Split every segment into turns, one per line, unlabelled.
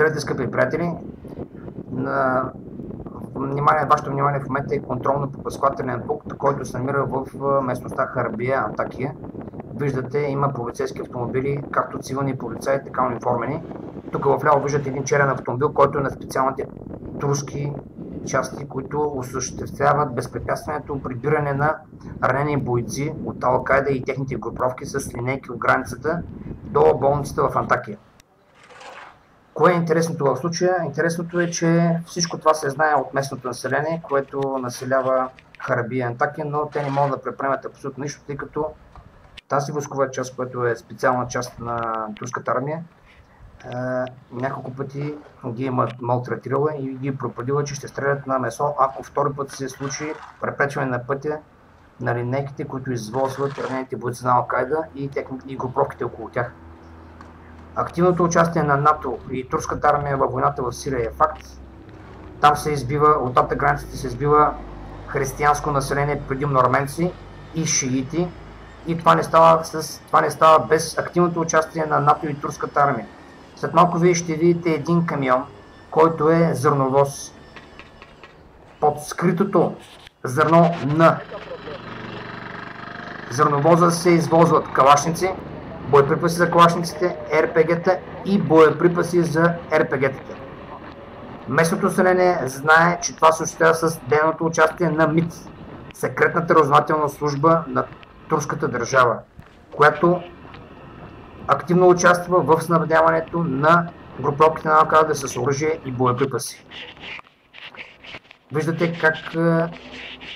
Здравейте, скъпи приятели! Вашето внимание в момента е контролно-пропускателен пункт, който се намира в местността Харабия, Антакия. Виждате, има полицейски автомобили, както цивилни полицаи, така униформени. Тук в ляво виждате един черен автомобил, който е на специалните турски части, които осъществяват безпрепятственото прибиране на ранени бойци от Ал-Кайда и техните групировки с линейки от границата до болницата в Антакия. Кое е интересното в случая? Интересното е, че всичко това се знае от местното население, което населява Харабия и Антакия, но те не могат да предприемат абсолютно нищо, тъй като тази войскова част, която е специална част на турската армия, няколко пъти ги е малтретирала и ги е пропадила, че ще стрелят на месо, ако втори път се случи препречване на пътя на линейките, които извозват ранените бойци на Ал-Кайда и групировките около тях. Активното участие на НАТО и турската армия във войната в Сирия е факт. Там се избива, от двата границите се избива християнско население, предимно арменци и шиити. И това не става без активното участие на НАТО и турската армия. След малко вие ще видите един камион, който е зърновоз. Под скритото зърно на зърновоза се извозват калашници, боеприпаси за калашниците, РПГ-та и боеприпаси за РПГ-тата. Местното население знае, че това се осъществява с дейното участие на МИТ, секретната разузнавателна служба на турската държава, която активно участва в снабдяването на групировките на Ал-Кайда с оръжие и боеприпаси. Виждате как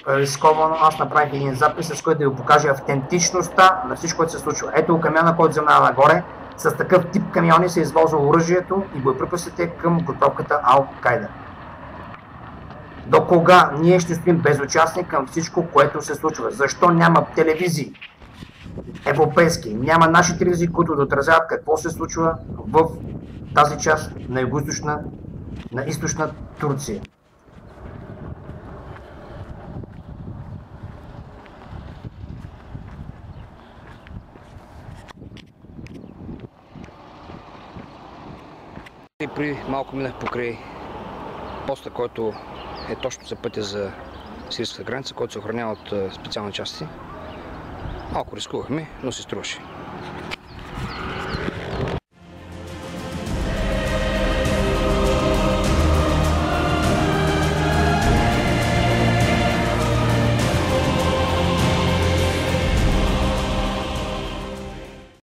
рисковано аз направих един запис, с който да ви покажа автентичността на всичко, което се случва. Ето камиона, който заминава нагоре. С такъв тип камиони се извозва оръжието и боеприпасите към групировката Ал-Кайда. До кога ние ще стоим безучастни към всичко, което се случва? Защо няма телевизии европейски, няма наши телевизии, които да отразяват какво се случва в тази част на на източна Турция?
И при малко минах покрай поста, който е точно за пътя за сирийската граница, който се охранява от специални части. Малко рискувахме, но се струваше.